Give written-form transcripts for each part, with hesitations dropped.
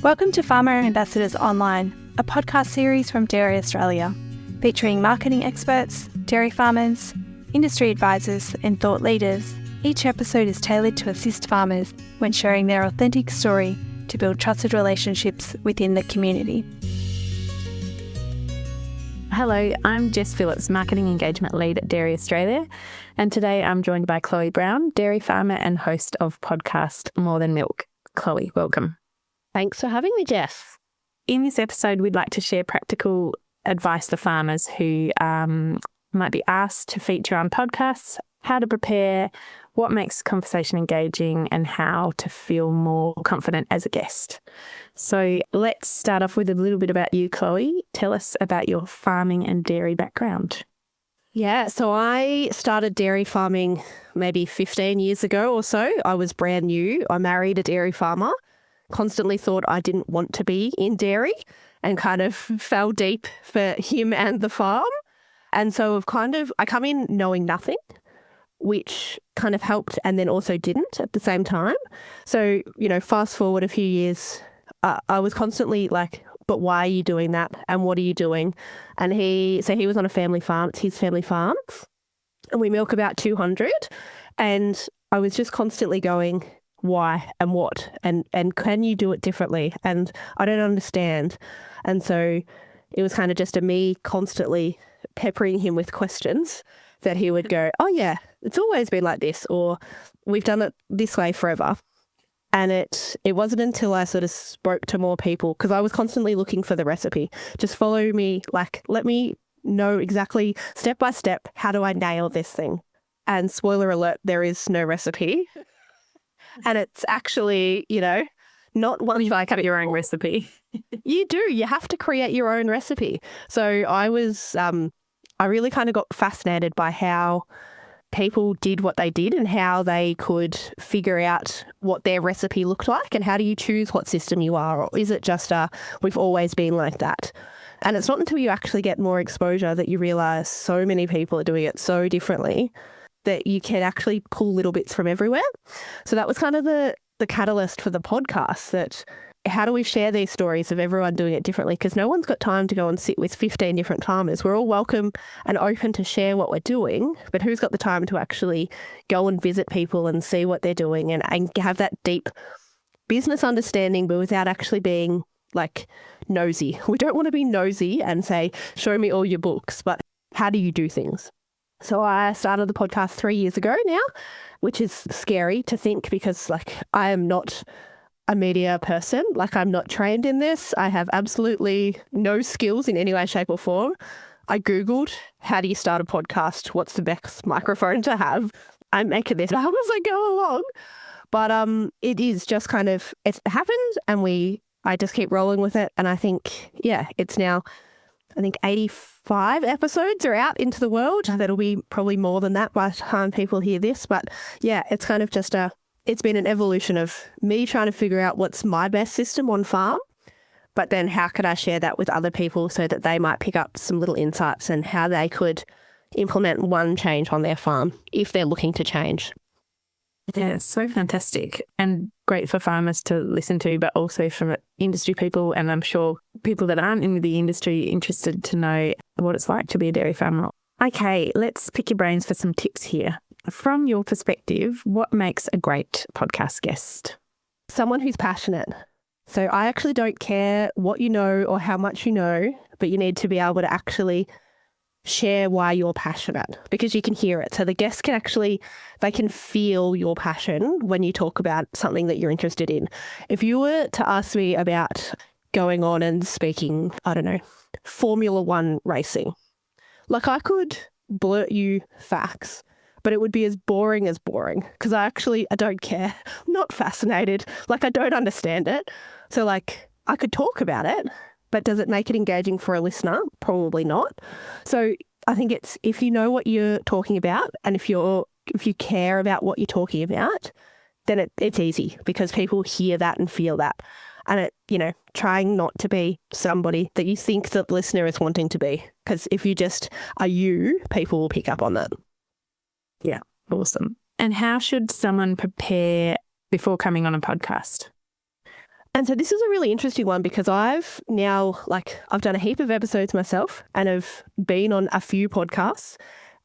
Welcome to Farmer Ambassadors Online, a podcast series from Dairy Australia, featuring marketing experts, dairy farmers, industry advisors and thought leaders. Each episode is tailored to assist farmers when sharing their authentic story to build trusted relationships within the community. Hello, I'm Jess Phillips, Marketing Engagement Lead at Dairy Australia, and today I'm joined by Chloe Brown, dairy farmer and host of podcast More Than Milk. Chloe, welcome. Thanks for having me, Jess. In this episode, we'd like to share practical advice to farmers who might be asked to feature on podcasts, how to prepare, what makes conversation engaging, and how to feel more confident as a guest. So let's start off with a little bit about you, Chloe. Tell us about your farming and dairy background. Yeah, so I started dairy farming maybe 15 years ago or so. I was brand new. I married a dairy farmer, constantly thought I didn't want to be in dairy and kind of fell deep for him and the farm. And so I come in knowing nothing, which kind of helped and then also didn't at the same time. So, fast forward a few years, I was constantly like, but why are you doing that? And what are you doing? And he was on a family farm. It's his family farm. And we milk about 200. And I was just constantly going, why and what? And can you do it differently? And I don't understand. And so it was kind of just me constantly peppering him with questions that he would go, oh yeah, it's always been like this, or we've done it this way forever. And it wasn't until I sort of spoke to more people, because I was constantly looking for the recipe. Just follow me, let me know exactly step by step, how do I nail this thing? And spoiler alert, there is no recipe. And it's actually, not one You like your own recipe. You do. You have to create your own recipe. So I really kind of got fascinated by how people did what they did and how they could figure out what their recipe looked like, and how do you choose what system you are, or is it just we've always been like that? And it's not until you actually get more exposure that you realise so many people are doing it so differently that you can actually pull little bits from everywhere. So that was kind of the catalyst for the podcast, that how do we share these stories of everyone doing it differently? Because no one's got time to go and sit with 15 different farmers. We're all welcome and open to share what we're doing, but who's got the time to actually go and visit people and see what they're doing and have that deep business understanding, but without actually being like nosy. We don't want to be nosy and say, show me all your books, but how do you do things? So I started the podcast 3 years ago now, which is scary to think, because I am not a media person. I'm not trained in this. I have absolutely no skills in any way, shape or form. I Googled, how do you start a podcast? What's the best microphone to have? I'm making this up as I go along. But it is just kind of, it's happened, and I just keep rolling with it. And I think, it's now, 85 episodes are out into the world. That'll be probably more than that by the time people hear this. But it's kind of just it's been an evolution of me trying to figure out what's my best system on farm, but then how could I share that with other people so that they might pick up some little insights and how they could implement one change on their farm if they're looking to change. Yeah, it's so fantastic and great for farmers to listen to, but also from industry people, and I'm sure people that aren't in the industry interested to know what it's like to be a dairy farmer. Okay, let's pick your brains for some tips here. From your perspective, what makes a great podcast guest? Someone who's passionate. So I actually don't care what you know or how much you know, but you need to be able to actually share why you're passionate, because you can hear it. So the guests they can feel your passion when you talk about something that you're interested in. If you were to ask me about going on and speaking, I don't know, Formula One racing, I could blurt you facts, but it would be as boring, because I don't care. I'm not fascinated. I don't understand it. So I could talk about it, but does it make it engaging for a listener? Probably not. So I think it's, if you know what you're talking about, and if you care about what you're talking about, then it's easy, because people hear that and feel that. And trying not to be somebody that you think the listener is wanting to be, because if you just are people will pick up on that. Yeah, awesome. And how should someone prepare before coming on a podcast? And so this is a really interesting one because I've done a heap of episodes myself and have been on a few podcasts,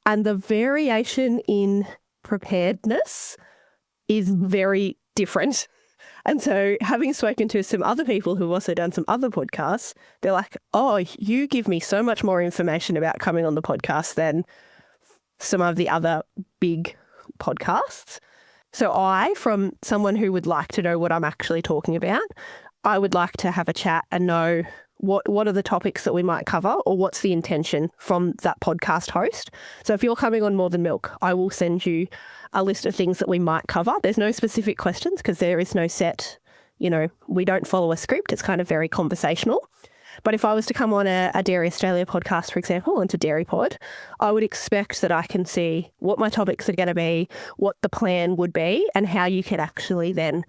and the variation in preparedness is very different. And so having spoken to some other people who've also done some other podcasts, they're like, oh, you give me so much more information about coming on the podcast than some of the other big podcasts. So from someone who would like to know what I'm actually talking about, I would like to have a chat and know what are the topics that we might cover, or what's the intention from that podcast host. So if you're coming on More Than Milk, I will send you a list of things that we might cover. There's no specific questions because there is no set, we don't follow a script. It's kind of very conversational. But if I was to come on a Dairy Australia podcast, for example, into Dairy Pod, I would expect that I can see what my topics are going to be, what the plan would be, and how you could actually then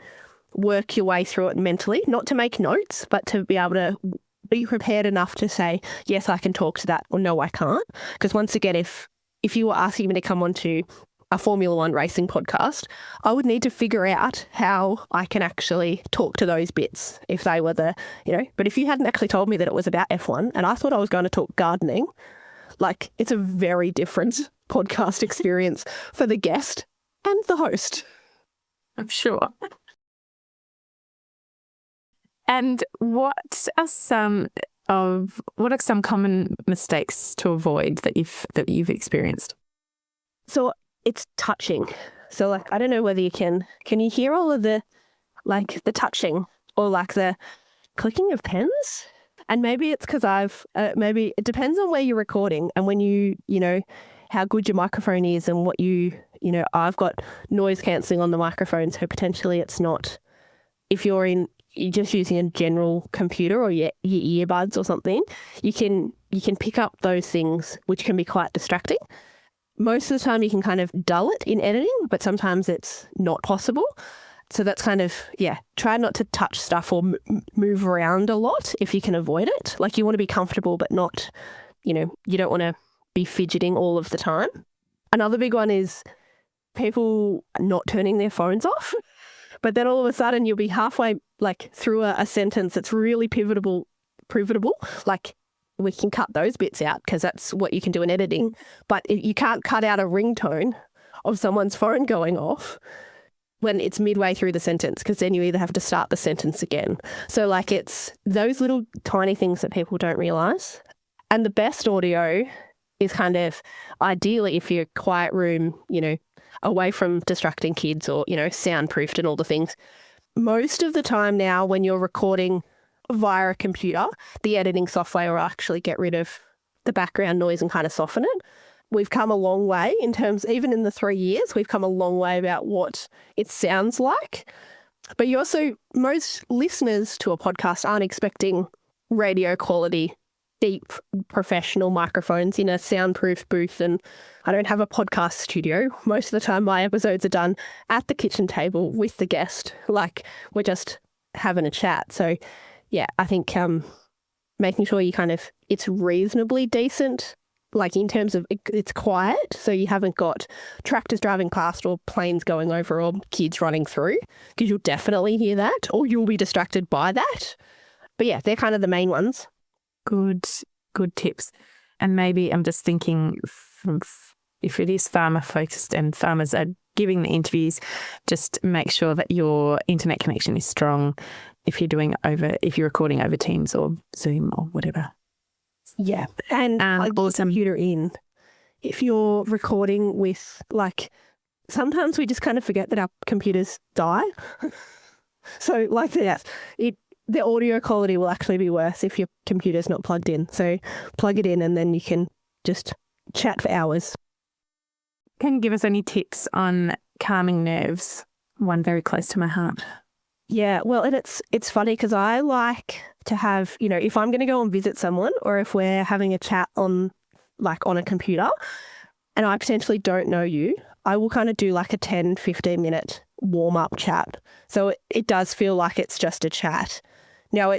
work your way through it mentally, not to make notes, but to be able to be prepared enough to say, yes, I can talk to that, or no, I can't. Because once again, if you were asking me to come on to a Formula One racing podcast, I would need to figure out how I can actually talk to those bits if they were but if you hadn't actually told me that it was about F1 and I thought I was going to talk gardening, it's a very different podcast experience for the guest and the host. I'm sure. And what are some common mistakes to avoid that you've experienced? So it's touching. So I don't know whether you can you hear all of the the touching or the clicking of pens? And maybe it's because maybe it depends on where you're recording and when how good your microphone is and what I've got noise cancelling on the microphone, so potentially it's not, if you're just using a general computer or your earbuds or something, you can pick up those things, which can be quite distracting. Most of the time you can kind of dull it in editing, but sometimes it's not possible. So that's kind of, try not to touch stuff or move around a lot if you can avoid it. You want to be comfortable, but not, you don't want to be fidgeting all of the time. Another big one is people not turning their phones off. But then all of a sudden you'll be halfway through a sentence that's really pivotable. We can cut those bits out because that's what you can do in editing. But you can't cut out a ringtone of someone's phone going off when it's midway through the sentence, because then you either have to start the sentence again. So it's those little tiny things that people don't realise. And the best audio is kind of ideally if you're a quiet room, away from distracting kids or, soundproofed and all the things. Most of the time now when you're recording via a computer, the editing software will actually get rid of the background noise and kind of soften it. We've come a long way in terms, even in the 3 years, we've come a long way about what it sounds like. But most listeners to a podcast aren't expecting radio quality, deep professional microphones in a soundproof booth, and I don't have a podcast studio. Most of the time my episodes are done at the kitchen table with the guest, we're just having a chat. So I think making sure it's reasonably decent, in terms of it's quiet, so you haven't got tractors driving past or planes going over or kids running through, because you'll definitely hear that or you'll be distracted by that. But they're kind of the main ones. Good tips. And maybe I'm just thinking if it is farmer focused and farmers are giving the interviews, just make sure that your internet connection is strong if you're recording over Teams or Zoom or whatever. Yeah. And computer in. If you're recording with sometimes we just kind of forget that our computers die. So the audio quality will actually be worse if your computer's not plugged in. So plug it in and then you can just chat for hours. Can you give us any tips on calming nerves? One very close to my heart. Yeah, well, and it's funny because I like to have, if I'm going to go and visit someone or if we're having a chat on a computer and I potentially don't know you, I will kind of do a 10, 15 minute warm up chat. So it does feel like it's just a chat. Now,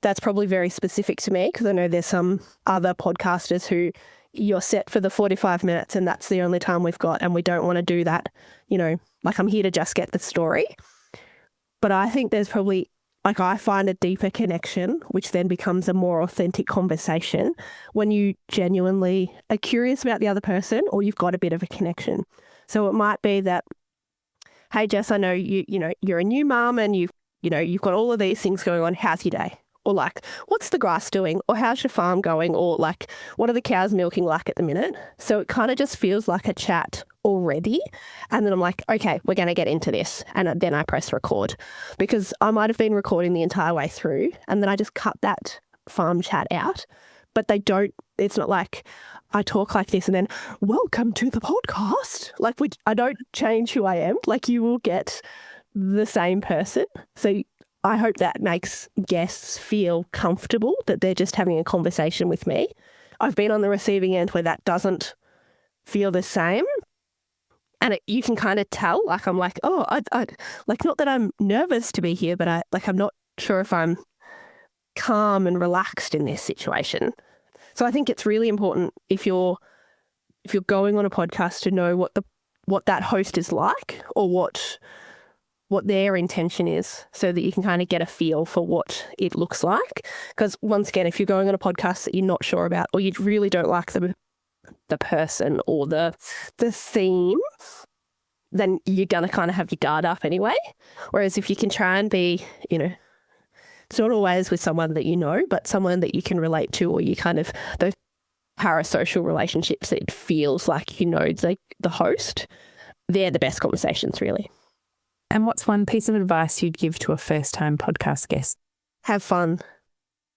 that's probably very specific to me because I know there's some other podcasters who you're set for the 45 minutes and that's the only time we've got and we don't want to do that, I'm here to just get the story. But I think there's probably Like I find a deeper connection, which then becomes a more authentic conversation when you genuinely are curious about the other person or you've got a bit of a connection. So it might be that, hey, Jess, I know you're a new mum and you've got all of these things going on. How's your day? Or like, what's the grass doing? Or how's your farm going? Or like, what are the cows milking like at the minute? So it kind of just feels like a chat already. And then I'm like, okay, we're going to get into this. And then I press record because I might have been recording the entire way through and then I just cut that farm chat out. But it's not like I talk like this and then, welcome to the podcast. Like I don't change who I am. Like you will get the same person. So I hope that makes guests feel comfortable that they're just having a conversation with me. I've been on the receiving end where that doesn't feel the same. And you can kind of tell, like, I'm like, oh, I like, not that I'm nervous to be here, but I'm not sure if I'm calm and relaxed in this situation. So I think it's really important if you're going on a podcast to know what that host is like or what their intention is so that you can kind of get a feel for what it looks like. Because once again, if you're going on a podcast that you're not sure about or you really don't like the person or the theme, then you're going to kind of have your guard up anyway. Whereas if you can try and be, it's not always with someone that you know, but someone that you can relate to or you kind of, those parasocial relationships, it feels like the host, they're the best conversations really. And what's one piece of advice you'd give to a first-time podcast guest? Have fun.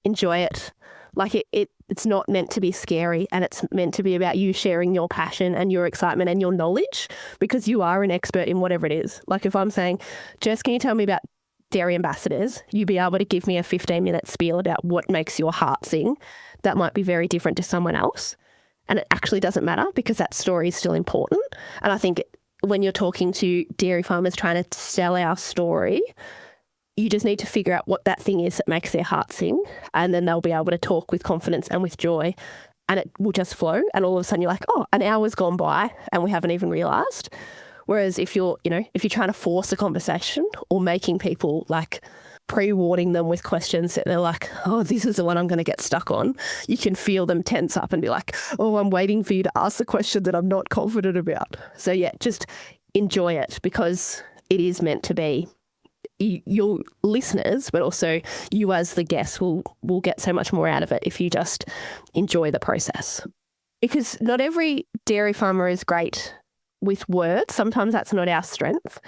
Enjoy it. Like it's not meant to be scary and it's meant to be about you sharing your passion and your excitement and your knowledge because you are an expert in whatever it is. Like if I'm saying, Jess, can you tell me about dairy ambassadors? You'd be able to give me a 15-minute spiel about what makes your heart sing. That might be very different to someone else. And it actually doesn't matter because that story is still important. And I think when you're talking to dairy farmers trying to sell our story, you just need to figure out what that thing is that makes their heart sing, and then they'll be able to talk with confidence and with joy, and it will just flow. And all of a sudden you're like, oh, an hour's gone by and we haven't even realised. Whereas if you're trying to force a conversation or making people like pre-warning them with questions that they're like, oh, this is the one I'm going to get stuck on, you can feel them tense up and be like, oh, I'm waiting for you to ask the question that I'm not confident about. So yeah, just enjoy it because it is meant to be. Your listeners, but also you as the guest will get so much more out of it if you just enjoy the process. Because not every dairy farmer is great with words. Sometimes that's not our strength.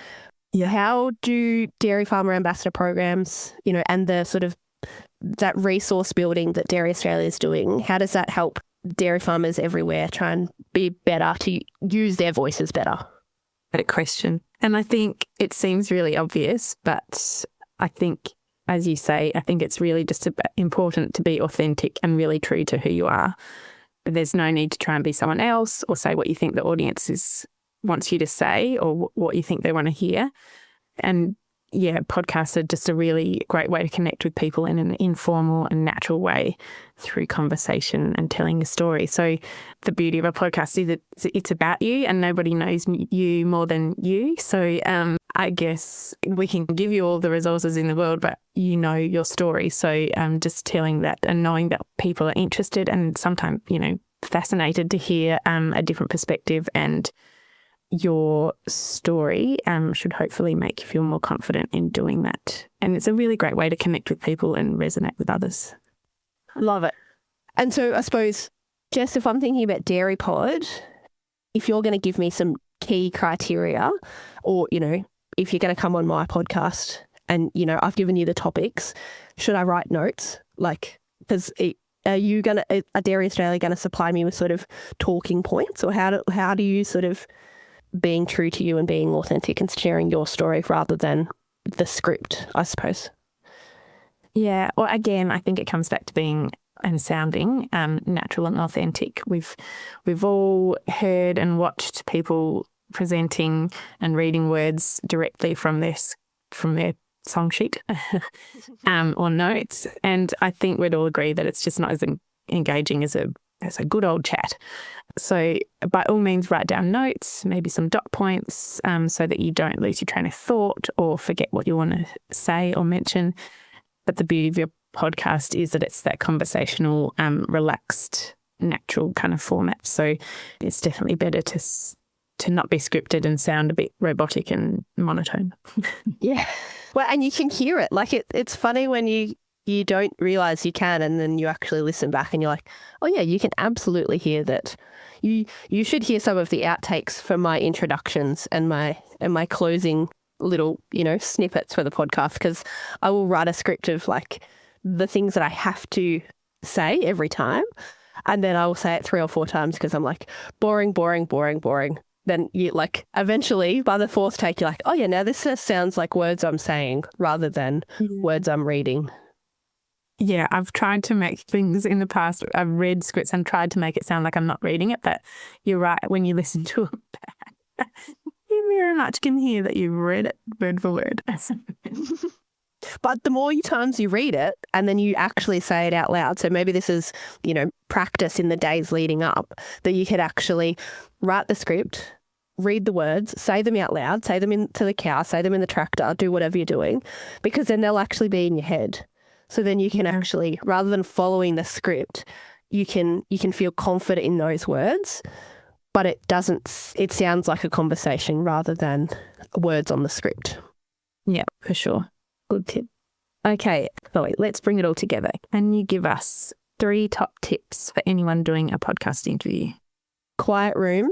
Yeah. How do dairy farmer ambassador programs, and the sort of that resource building that Dairy Australia is doing, how does that help dairy farmers everywhere try and be better, to use their voices better? Great question. And I think it seems really obvious, but I think, as you say, I think it's really just important to be authentic and really true to who you are. There's no need to try and be someone else or say what you think the audience wants you to say or what you think they want to hear. And yeah, podcasts are just a really great way to connect with people in an informal and natural way through conversation and telling a story. So the beauty of a podcast is that it's about you and nobody knows you more than you. So I guess we can give you all the resources in the world, but you know your story. So just telling that and knowing that people are interested and sometimes, fascinated to hear a different perspective, and your story should hopefully make you feel more confident in doing that. And it's a really great way to connect with people and resonate with others. Love it. And so I suppose, Jess, if I'm thinking about Dairy Pod, if you're going to give me some key criteria or, if you're going to come on my podcast and, I've given you the topics, should I write notes? Like, because are Dairy Australia going to supply me with sort of talking points, or how do you sort of being true to you and being authentic and sharing your story rather than the script, I suppose? Yeah. Well, again, I think it comes back to being and sounding natural and authentic. We've all heard and watched people presenting and reading words directly from their song sheet or notes, and I think we'd all agree that it's just not as engaging as a good old chat. So by all means, write down notes, maybe some dot points, so that you don't lose your train of thought or forget what you want to say or mention. But the beauty of your podcast is that it's that conversational, relaxed, natural kind of format. So it's definitely better to not be scripted and sound a bit robotic and monotone. Yeah. Well, and you can hear it. Like it's funny when you don't realise you can, and then you actually listen back and you're like, oh yeah, you can absolutely hear that. You should hear some of the outtakes from my introductions and my closing little, snippets for the podcast, because I will write a script of like the things that I have to say every time. And then I will say it 3 or 4 times because I'm like, boring, boring, boring, boring. Then you like eventually by the 4th take, you're like, oh yeah, now this just sounds like words I'm saying rather than words I'm reading. Yeah, I've tried to make things in the past. I've read scripts and tried to make it sound like I'm not reading it, but you're right. When you listen to it back, you very much can hear that you've read it word for word. But the more times you read it and then you actually say it out loud, so maybe this is, practice in the days leading up, that you could actually write the script, read the words, say them out loud, say them into the car, say them in the tractor, do whatever you're doing, because then they'll actually be in your head. So then you can actually, rather than following the script, you can feel confident in those words, but it sounds like a conversation rather than words on the script. Yeah, for sure. Good tip. Okay, Chloe, let's bring it all together. Can you give us 3 top tips for anyone doing a podcast interview? Quiet room,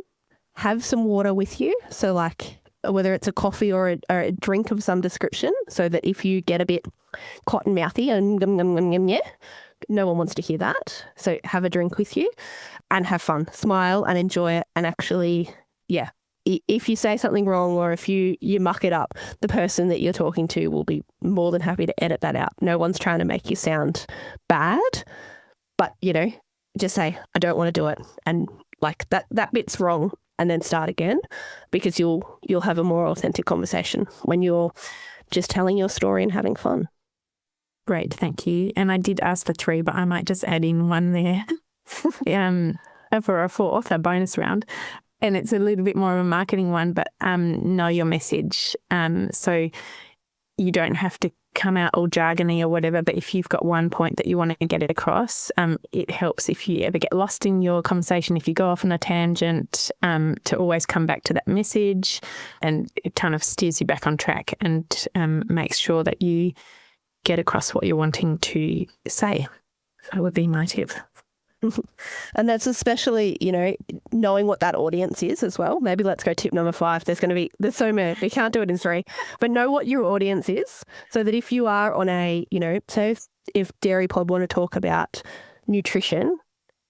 have some water with you. So like whether it's a coffee or a drink of some description, so that if you get a bit cotton mouthy and no one wants to hear that. So have a drink with you and have fun, smile and enjoy it. And actually, yeah, if you say something wrong or if you muck it up, the person that you're talking to will be more than happy to edit that out. No one's trying to make you sound bad, but, just say, I don't want to do it. And like that bit's wrong, and then start again, because you'll have a more authentic conversation when you're just telling your story and having fun. Great, thank you. And I did ask for 3, but I might just add in 1 there for a 4th, a bonus round. And it's a little bit more of a marketing one, but know your message. So you don't have to come out all jargony or whatever, but if you've got one point that you want to get it across, it helps if you ever get lost in your conversation, if you go off on a tangent, to always come back to that message, and it kind of steers you back on track and makes sure that you get across what you're wanting to say. That would be my tip. And that's especially, knowing what that audience is as well. Maybe let's go tip number 5. There's so many. We can't do it in 3. But know what your audience is, so that if you are on a, say if Dairy Pod want to talk about nutrition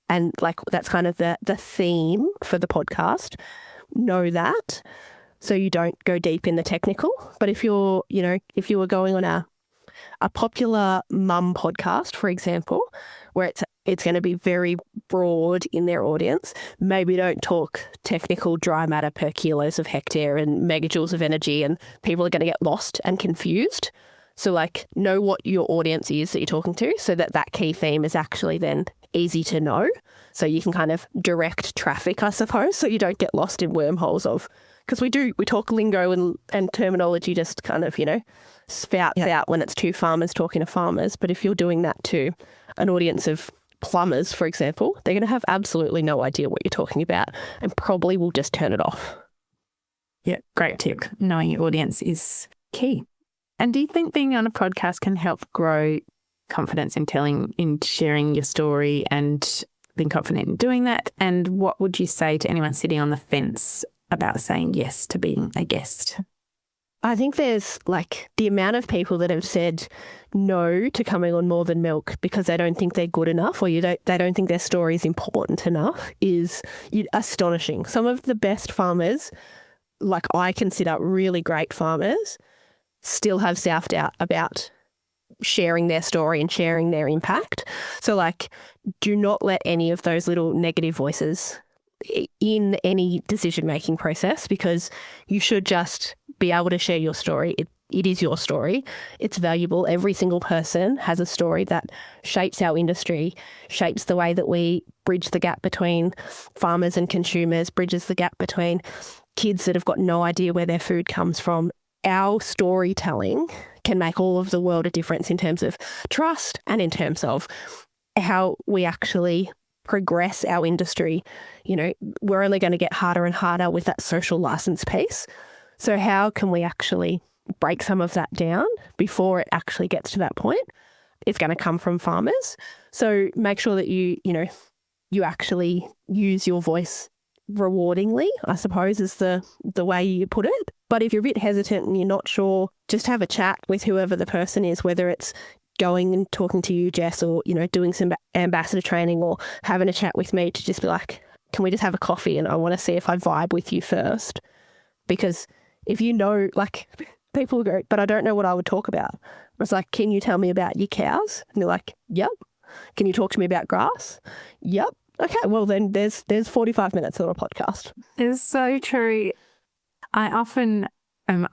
and like that's kind of the theme for the podcast, know that so you don't go deep in the technical. But if you're, if you were going on a popular mum podcast, for example, where it's going to be very broad in their audience, maybe don't talk technical dry matter per kilos of hectare and megajoules of energy, and people are going to get lost and confused. So like know what your audience is that you're talking to, so that key theme is actually then easy to know. So you can kind of direct traffic, I suppose, so you don't get lost in wormholes of, because we talk lingo and terminology just kind of, spouts out when it's 2 farmers talking to farmers. But if you're doing that to an audience of plumbers, for example, they're going to have absolutely no idea what you're talking about and probably will just turn it off. Yeah, great tip. Knowing your audience is key. And do you think being on a podcast can help grow confidence in sharing your story and being confident in doing that? And what would you say to anyone sitting on the fence about saying yes to being a guest? I think there's like the amount of people that have said no to coming on More Than Milk because they don't think they're good enough, or they don't think their story is important enough, is astonishing. Some of the best farmers, like I consider really great farmers, still have self-doubt about sharing their story and sharing their impact. So like, do not let any of those little negative voices in any decision-making process, because you should just be able to share your story. It is your story. It's valuable. Every single person has a story that shapes our industry, shapes the way that we bridge the gap between farmers and consumers, bridges the gap between kids that have got no idea where their food comes from our storytelling can make all of the world a difference in terms of trust and in terms of how we actually progress our industry. You know, we're only going to get harder and harder with that social license piece. So how can we actually break some of that down before it actually gets to that point? It's going to come from farmers. So make sure that you actually use your voice rewardingly, I suppose is the way you put it. But if you're a bit hesitant and you're not sure, just have a chat with whoever the person is, whether it's going and talking to you, Jess, or, you know, doing some ambassador training or having a chat with me to just be like, can we just have a coffee? And I want to see if I vibe with you first. Because if you know, like, people go, but I don't know what I would talk about. I was like, can you tell me about your cows? And they're like, yep. Can you talk to me about grass? Yep. Okay, well then there's 45 minutes on a podcast. It's so true. I often am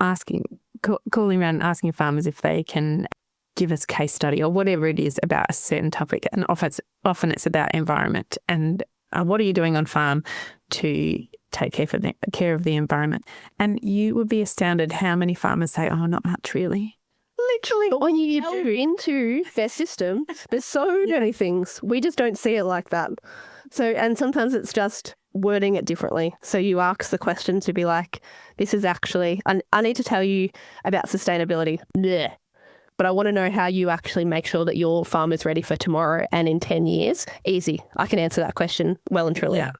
calling around and asking farmers if they can give us a case study or whatever it is about a certain topic. And often it's about environment and what are you doing on farm to take care of the environment. And you would be astounded how many farmers say, oh, not much really. Literally, when you delve into their system, there's so many things. We just don't see it like that. So, and sometimes it's just wording it differently. So you ask the question to be like, this is actually, I need to tell you about sustainability. Blech. But I want to know how you actually make sure that your farm is ready for tomorrow and in 10 years. Easy. I can answer that question well and truly. Yeah.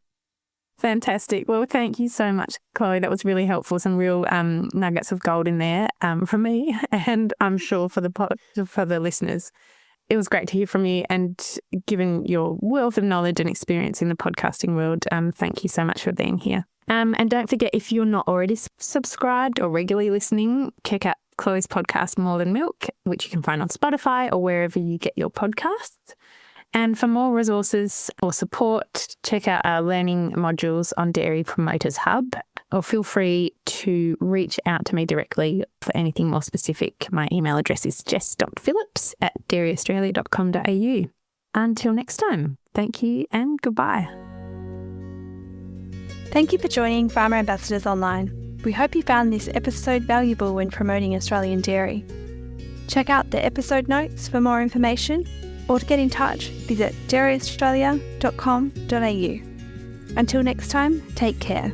Fantastic. Well, thank you so much, Chloe. That was really helpful. Some real nuggets of gold in there from me, and I'm sure for the listeners. It was great to hear from you, and given your wealth of knowledge and experience in the podcasting world, thank you so much for being here. And don't forget, if you're not already subscribed or regularly listening, check out Chloe's podcast, More Than Milk, which you can find on Spotify or wherever you get your podcasts. And for more resources or support, check out our learning modules on Dairy Promoters Hub, or feel free to reach out to me directly for anything more specific. My email address is jess.phillips@dairyaustralia.com.au. Until next time, thank you and goodbye. Thank you for joining Farmer Ambassadors Online. We hope you found this episode valuable when promoting Australian dairy. Check out the episode notes for more information, or to get in touch, visit dairyaustralia.com.au. Until next time, take care.